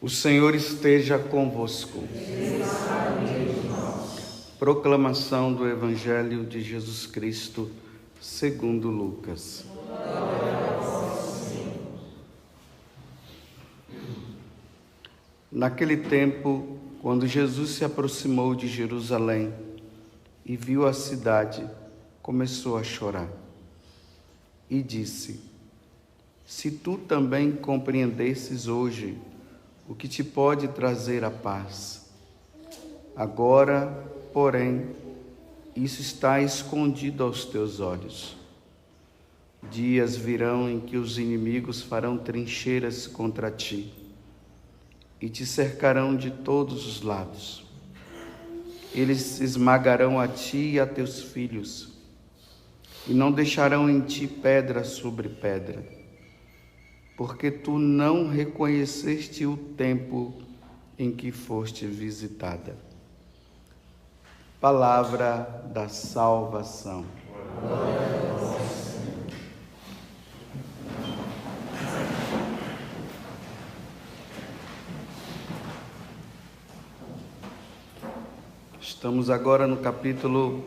O Senhor esteja convosco. Proclamação do Evangelho de Jesus Cristo, segundo Lucas. Naquele tempo, quando Jesus se aproximou de Jerusalém e viu a cidade, começou a chorar e disse: Se tu também compreendesses hoje o que te pode trazer a paz. Agora, porém, isso está escondido aos teus olhos. Dias virão em que os inimigos farão trincheiras contra ti e te cercarão de todos os lados. Eles esmagarão a ti e a teus filhos e não deixarão em ti pedra sobre pedra, porque tu não reconheceste o tempo em que foste visitada. Palavra da salvação. Glória a vós, Senhor. Estamos agora no capítulo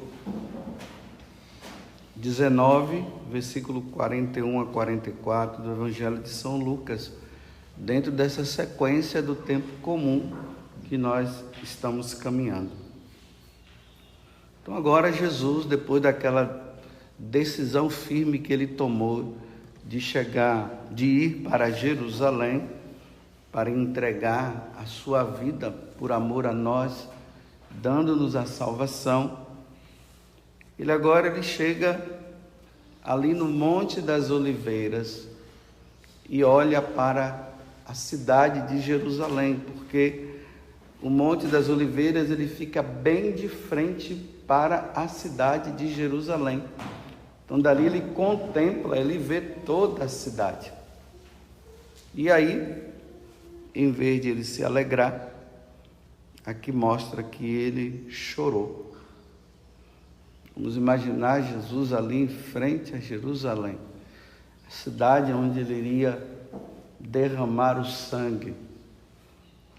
19, versículo 41 a 44 do Evangelho de São Lucas, dentro dessa sequência do tempo comum que nós estamos caminhando. Então agora Jesus, depois daquela decisão firme que ele tomou de ir para Jerusalém, para entregar a sua vida por amor a nós, dando-nos a salvação, ele chega ali no Monte das Oliveiras e olha para a cidade de Jerusalém, porque o Monte das Oliveiras ele fica bem de frente para a cidade de Jerusalém. Então dali ele contempla, ele vê toda a cidade. E aí, em vez de ele se alegrar, aqui mostra que ele chorou. Vamos imaginar Jesus ali em frente a Jerusalém, a cidade onde ele iria derramar o sangue,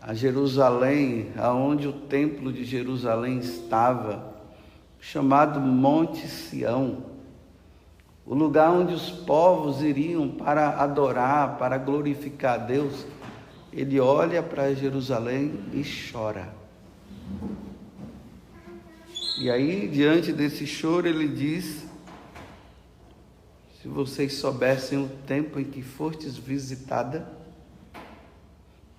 a Jerusalém, aonde o templo de Jerusalém estava, chamado Monte Sião, o lugar onde os povos iriam para adorar, para glorificar a Deus. Ele olha para Jerusalém e chora. E aí, diante desse choro, ele diz: se vocês soubessem o tempo em que fostes visitada.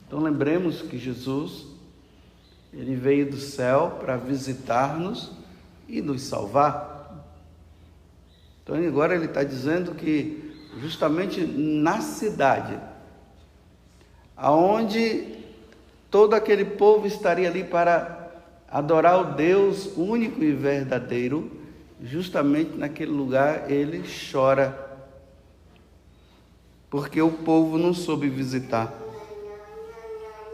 Então lembremos que Jesus, ele veio do céu para visitar-nos e nos salvar. Então agora ele está dizendo que justamente na cidade, aonde todo aquele povo estaria ali para adorar o Deus único e verdadeiro, justamente naquele lugar ele chora, porque o povo não soube visitar,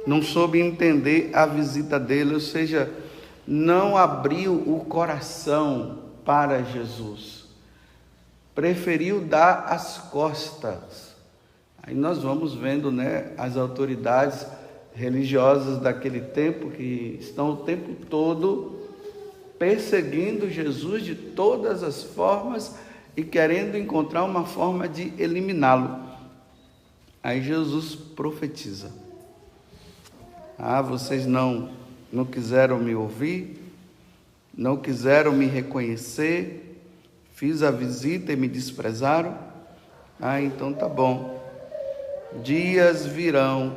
não soube entender a visita dele, ou seja, não abriu o coração para Jesus, preferiu dar as costas. Aí nós vamos vendo, as autoridades religiosas daquele tempo que estão o tempo todo perseguindo Jesus de todas as formas e querendo encontrar uma forma de eliminá-lo. Aí Jesus profetiza: vocês não quiseram me ouvir, não quiseram me reconhecer, fiz a visita e me desprezaram. Então tá bom. Dias virão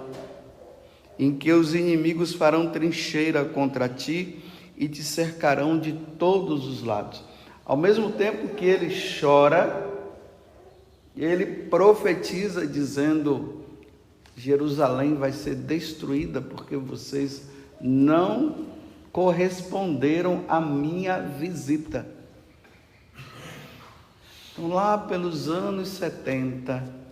em que os inimigos farão trincheira contra ti e te cercarão de todos os lados. Ao mesmo tempo que ele chora, ele profetiza dizendo: Jerusalém vai ser destruída porque vocês não corresponderam à minha visita. Então lá pelos anos 70,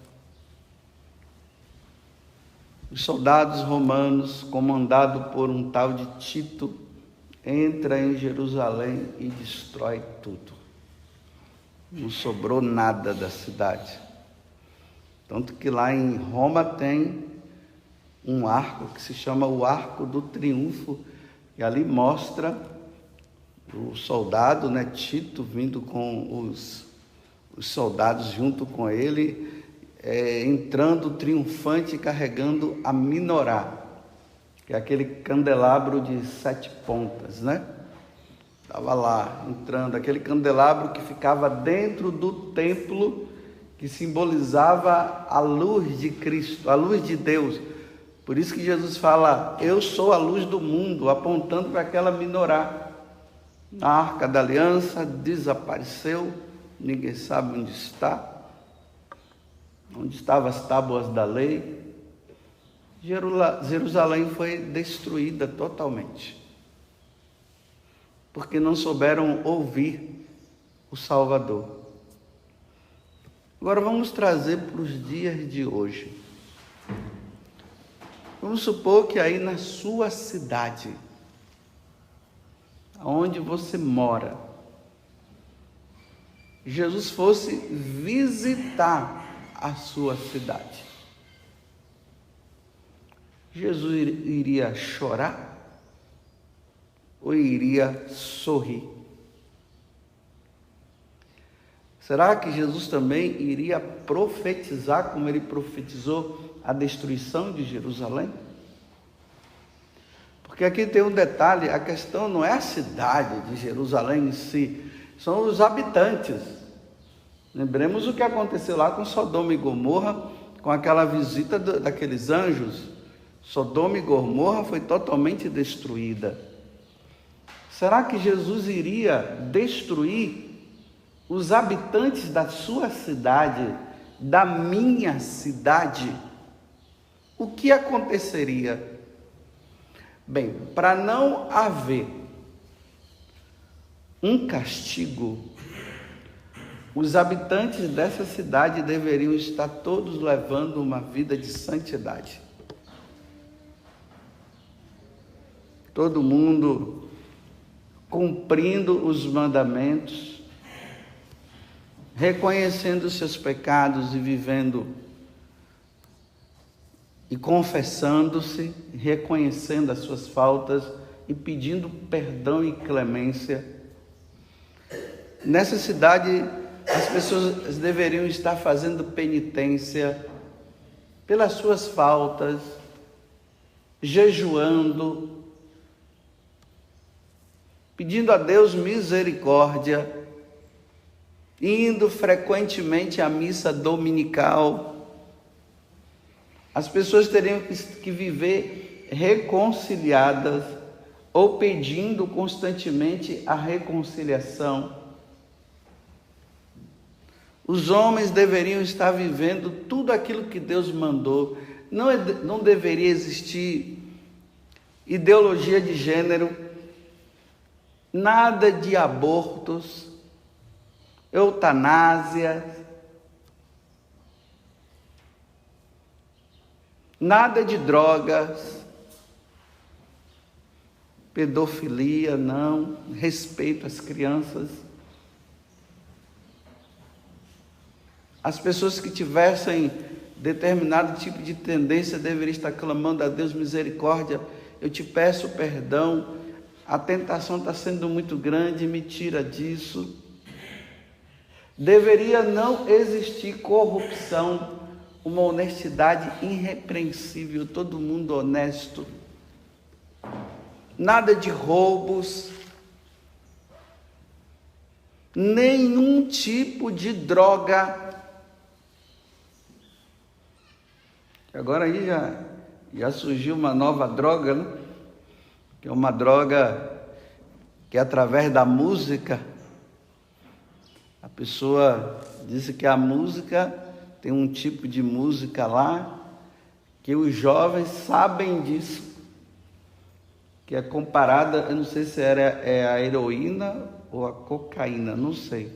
os soldados romanos, comandados por um tal de Tito, entra em Jerusalém e destrói tudo. Não sobrou nada da cidade. Tanto que lá em Roma tem um arco que se chama o Arco do Triunfo, e ali mostra o soldado, né, Tito, vindo com os soldados junto com ele, entrando triunfante, carregando a menorá, que é aquele candelabro de 7 pontas, né? Estava lá, entrando, aquele candelabro que ficava dentro do templo, que simbolizava a luz de Cristo, a luz de Deus. Por isso que Jesus fala, eu sou a luz do mundo, apontando para aquela menorá. A Arca da Aliança desapareceu, ninguém sabe onde está. Onde estavam as tábuas da lei. Jerusalém foi destruída totalmente, porque não souberam ouvir o Salvador. Agora vamos trazer para os dias de hoje. Vamos supor que aí na sua cidade, onde você mora, Jesus fosse visitar a sua cidade. Jesus iria chorar ou iria sorrir? Será que Jesus também iria profetizar como ele profetizou a destruição de Jerusalém? Porque aqui tem um detalhe, a questão não é a cidade de Jerusalém em si, são os habitantes. Lembremos o que aconteceu lá com Sodoma e Gomorra, com aquela visita daqueles anjos. Sodoma e Gomorra foi totalmente destruída. Será que Jesus iria destruir os habitantes da sua cidade, da minha cidade? O que aconteceria? Bem, para não haver um castigo, os habitantes dessa cidade deveriam estar todos levando uma vida de santidade. Todo mundo cumprindo os mandamentos, reconhecendo os seus pecados e vivendo e confessando-se, reconhecendo as suas faltas e pedindo perdão e clemência. Nessa cidade, as pessoas deveriam estar fazendo penitência pelas suas faltas, jejuando, pedindo a Deus misericórdia, indo frequentemente à missa dominical. As pessoas teriam que viver reconciliadas ou pedindo constantemente a reconciliação. Os homens deveriam estar vivendo tudo aquilo que Deus mandou. Não deveria existir ideologia de gênero, nada de abortos, eutanásia, nada de drogas, pedofilia, não, respeito às crianças. As pessoas que tivessem determinado tipo de tendência deveriam estar clamando a Deus misericórdia. Eu te peço perdão, a tentação está sendo muito grande, me tira disso. Deveria não existir corrupção, uma honestidade irrepreensível, todo mundo honesto. Nada de roubos, nenhum tipo de droga. Agora aí já surgiu uma nova droga, né? Que é uma droga que através da música, a pessoa diz que a música tem um tipo de música lá, que os jovens sabem disso, que é comparada, eu não sei se é a heroína ou a cocaína, não sei.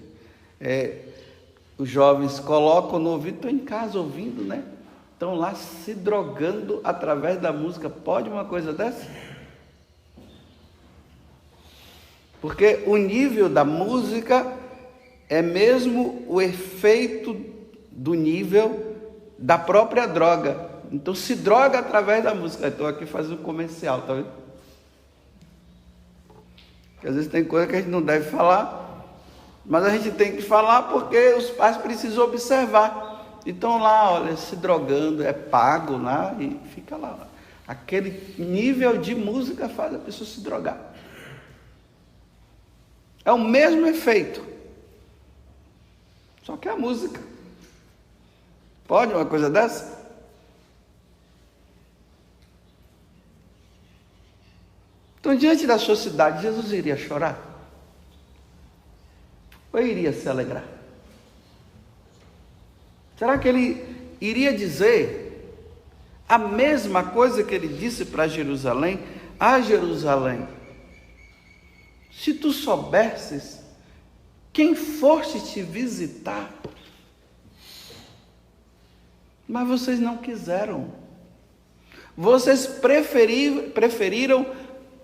Os jovens colocam no ouvido, estão em casa ouvindo, né? Estão lá se drogando através da música. Pode uma coisa dessa? Porque o nível da música é mesmo o efeito do nível da própria droga. Então se droga através da música. Estou aqui fazendo comercial, tá vendo? Porque às vezes tem coisa que a gente não deve falar, mas a gente tem que falar porque os pais precisam observar. Então lá, olha, se drogando, é pago lá e fica lá. Aquele nível de música faz a pessoa se drogar. É o mesmo efeito, só que é a música. Pode uma coisa dessa? Então, diante da sociedade, Jesus iria chorar? Ou iria se alegrar? Será que ele iria dizer a mesma coisa que ele disse para Jerusalém? Ah, Jerusalém, se tu soubesses quem foste te visitar, mas vocês não quiseram. Vocês preferiram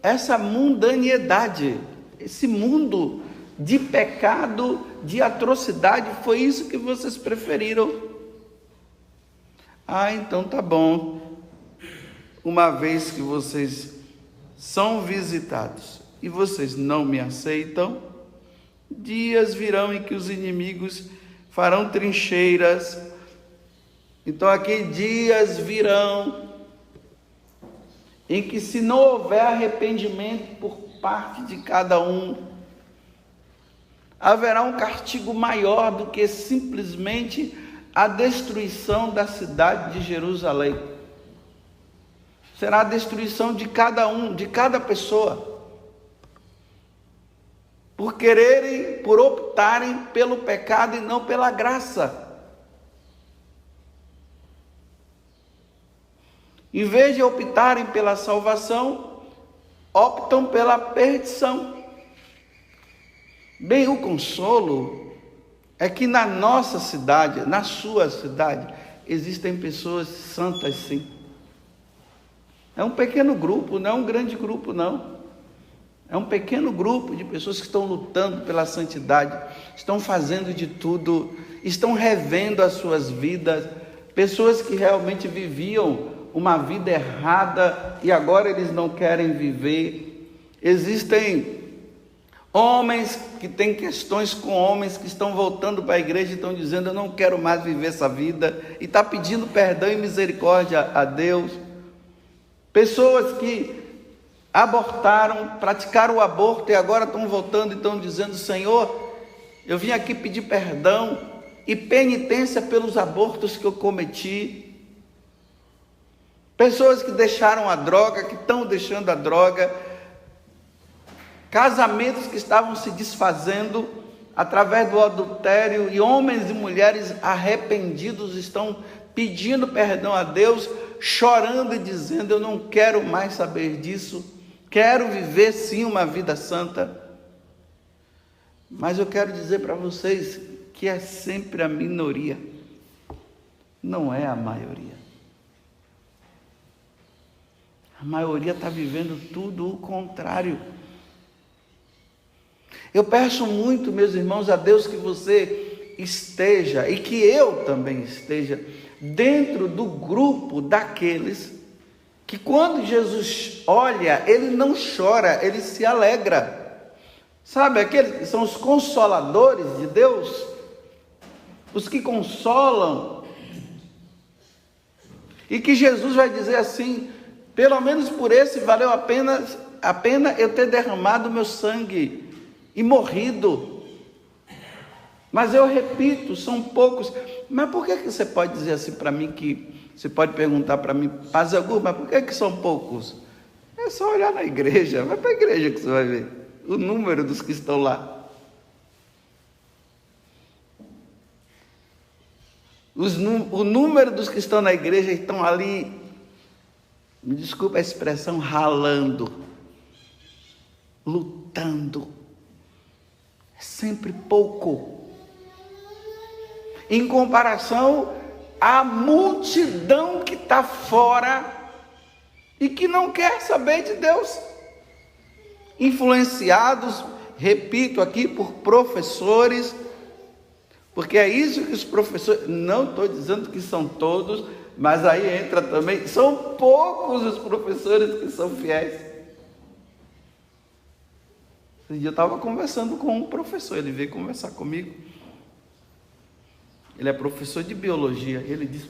essa mundanidade, esse mundo de pecado, de atrocidade, foi isso que vocês preferiram. Ah, então tá bom. Uma vez que vocês são visitados e vocês não me aceitam, dias virão em que os inimigos farão trincheiras. Então aqui dias virão em que, se não houver arrependimento por parte de cada um, haverá um castigo maior do que simplesmente a destruição da cidade de Jerusalém. Será a destruição de cada um, de cada pessoa, por optarem pelo pecado e não pela graça. Em vez de optarem pela salvação, optam pela perdição. Bem, o consolo é que na nossa cidade, na sua cidade, existem pessoas santas, sim. É um pequeno grupo, não é um grande grupo, não. É um pequeno grupo de pessoas que estão lutando pela santidade, estão fazendo de tudo, estão revendo as suas vidas, pessoas que realmente viviam uma vida errada e agora eles não querem viver. Existem homens que têm questões com homens que estão voltando para a igreja e estão dizendo: eu não quero mais viver essa vida, e está pedindo perdão e misericórdia a Deus. Pessoas que abortaram, praticaram o aborto e agora estão voltando e estão dizendo: Senhor, eu vim aqui pedir perdão e penitência pelos abortos que eu cometi. Pessoas que deixaram a droga, que estão deixando a droga, casamentos que estavam se desfazendo através do adultério, e homens e mulheres arrependidos estão pedindo perdão a Deus, chorando e dizendo: eu não quero mais saber disso, quero viver sim uma vida santa. Mas eu quero dizer para vocês que é sempre a minoria, não é a maioria. A maioria está vivendo tudo o contrário. Eu peço muito, meus irmãos, a Deus que você esteja, e que eu também esteja, dentro do grupo daqueles que, quando Jesus olha, ele não chora, ele se alegra. Sabe, aqueles que são os consoladores de Deus, os que consolam, e que Jesus vai dizer assim: pelo menos por esse valeu a pena eu ter derramado meu sangue e morrido. Mas eu repito, são poucos. Mas por que você pode dizer assim para mim, que você pode perguntar para mim: Paz Augusto, mas por que são poucos? É só olhar na igreja, vai para a igreja que você vai ver o número dos que estão lá. O número dos que estão na igreja estão ali, me desculpa a expressão, ralando, lutando. É sempre pouco em comparação à multidão que está fora e que não quer saber de Deus, influenciados, repito aqui, por professores, porque é isso que os professores, não estou dizendo que são todos, Mas aí entra também, são poucos os professores que são fiéis. Esse dia eu estava conversando com um professor, ele veio conversar comigo. Ele é professor de biologia. Ele disse: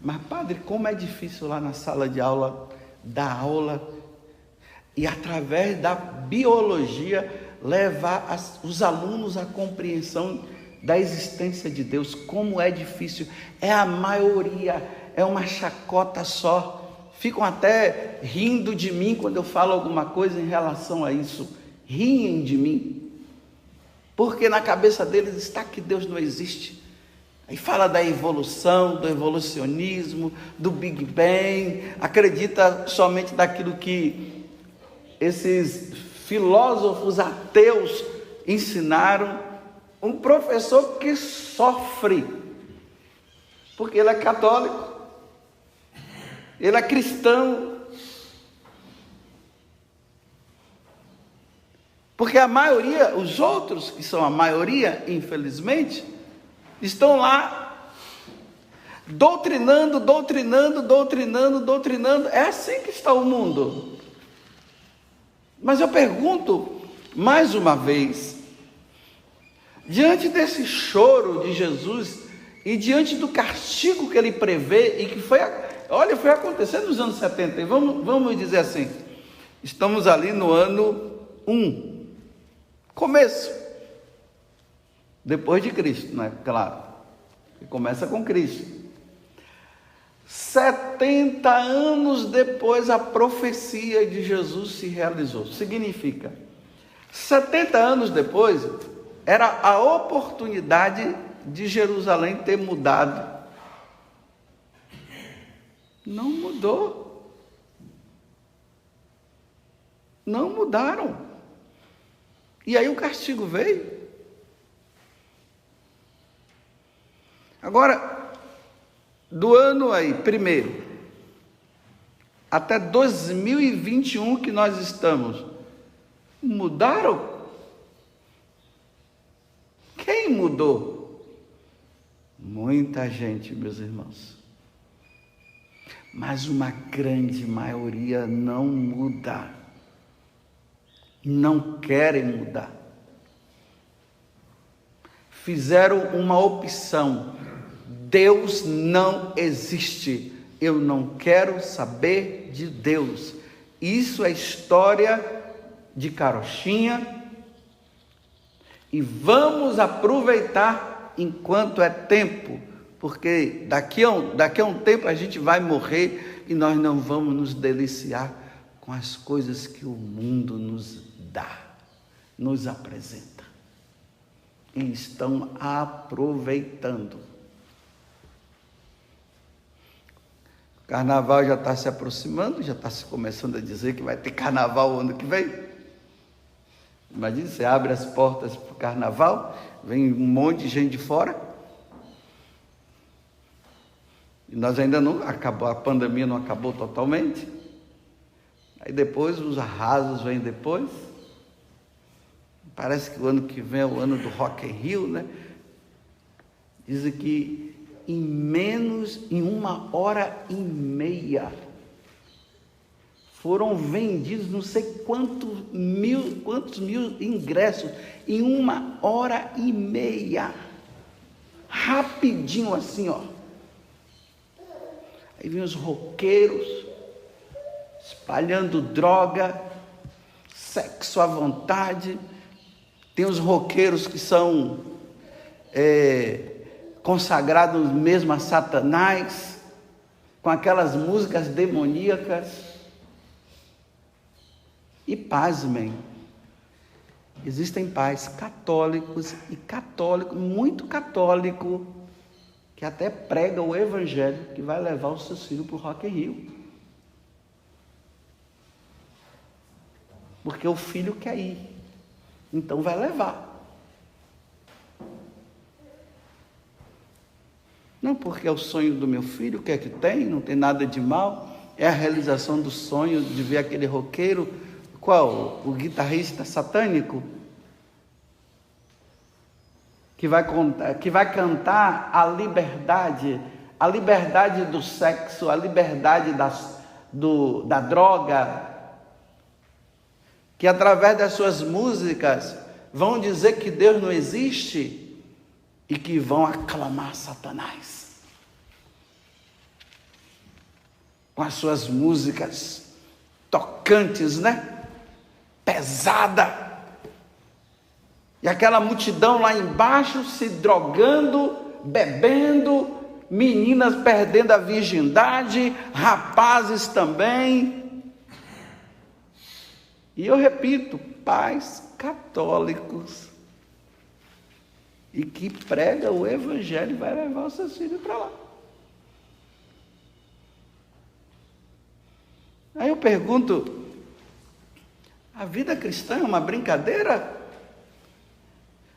mas padre, como é difícil lá na sala de aula, dar aula e através da biologia levar os alunos à compreensão da existência de Deus. Como é difícil, é a maioria, é uma chacota só. Ficam até rindo de mim quando eu falo alguma coisa em relação a isso. Riem de mim, porque na cabeça deles está que Deus não existe. Aí fala da evolução, do evolucionismo, do Big Bang, acredita somente daquilo que esses filósofos ateus ensinaram. Um professor que sofre, porque ele é católico, ele é cristão, porque a maioria, os outros que são a maioria, infelizmente, estão lá doutrinando. É assim que está o mundo. Mas eu pergunto mais uma vez, diante desse choro de Jesus e diante do castigo que ele prevê e que foi acontecendo nos anos 70, e vamos dizer assim, estamos ali no ano 1, começo, depois de Cristo, né? Claro, que começa com Cristo. 70 anos depois a profecia de Jesus se realizou. Significa, 70 anos depois, era a oportunidade de Jerusalém ter mudado. Não mudou. Não mudaram. E aí o castigo veio. Agora, do ano aí, primeiro, até 2021 que nós estamos, mudaram? Quem mudou? Muita gente, meus irmãos. Mas uma grande maioria não muda. Não querem mudar. Fizeram uma opção. Deus não existe. Eu não quero saber de Deus. Isso é história de carochinha. E vamos aproveitar enquanto é tempo, porque daqui a um tempo a gente vai morrer e nós não vamos nos deliciar com as coisas que o mundo nos dá, nos apresenta. E estão aproveitando. O carnaval já está se aproximando, já está se começando a dizer que vai ter carnaval o ano que vem. Imagina, você abre as portas para o carnaval, vem um monte de gente de fora. E nós ainda não acabou, a pandemia não acabou totalmente. Aí depois os arrasos vêm depois. Parece que o ano que vem é o ano do Rock in Rio, né? Dizem que em 1h30, foram vendidos não sei quantos mil ingressos em 1h30. Rapidinho assim, ó. Aí vem os roqueiros espalhando droga, sexo à vontade. Tem os roqueiros que são consagrados mesmo a Satanás, com aquelas músicas demoníacas. E pasmem, existem pais católicos e muito católico, que até prega o evangelho que vai levar os seus filhos para o Rock in Rio. Porque o filho quer ir, então vai levar. Não, porque é o sonho do meu filho, o que é que tem? Não tem nada de mal. É a realização do sonho de ver aquele roqueiro. Qual? O guitarrista satânico? Que vai cantar a liberdade, a liberdade do sexo, a liberdade da droga, que através das suas músicas vão dizer que Deus não existe e que vão aclamar Satanás. Com as suas músicas tocantes, né? Pesada. E aquela multidão lá embaixo se drogando, bebendo, meninas perdendo a virgindade, rapazes também. E eu repito, pais católicos e que prega o evangelho vai levar os seus filhos para lá. Aí eu pergunto, a vida cristã é uma brincadeira?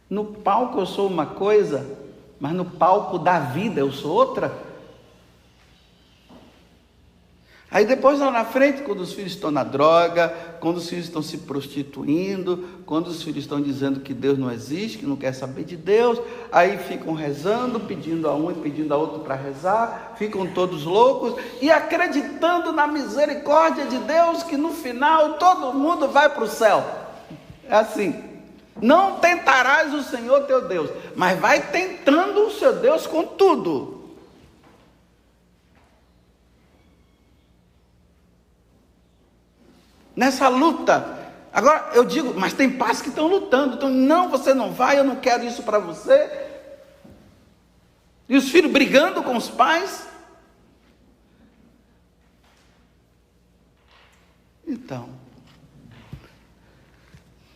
No palco eu sou uma coisa, mas no palco da vida eu sou outra? Aí depois lá na frente, quando os filhos estão na droga, quando os filhos estão se prostituindo, quando os filhos estão dizendo que Deus não existe, que não quer saber de Deus, aí ficam rezando, pedindo a um e pedindo a outro para rezar, ficam todos loucos e acreditando na misericórdia de Deus, que no final todo mundo vai para o céu. É assim. Não tentarás o Senhor teu Deus, mas vai tentando o seu Deus com tudo. Nessa luta. Agora eu digo, mas tem pais que estão lutando. Então, não, você não vai, eu não quero isso para você. E os filhos brigando com os pais. Então,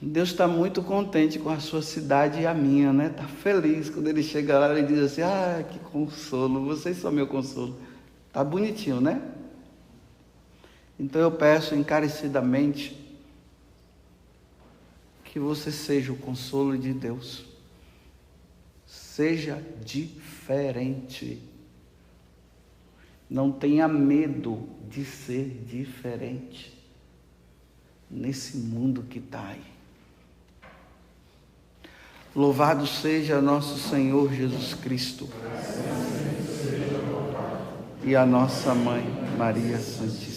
Deus está muito contente com a sua cidade e a minha, né? Está feliz quando ele chega lá e diz assim, ah, que consolo, vocês são meu consolo. Está bonitinho, né? Então eu peço encarecidamente que você seja o consolo de Deus. Seja diferente. Não tenha medo de ser diferente nesse mundo que está aí. Louvado seja nosso Senhor Jesus Cristo e a nossa Mãe Maria Santíssima.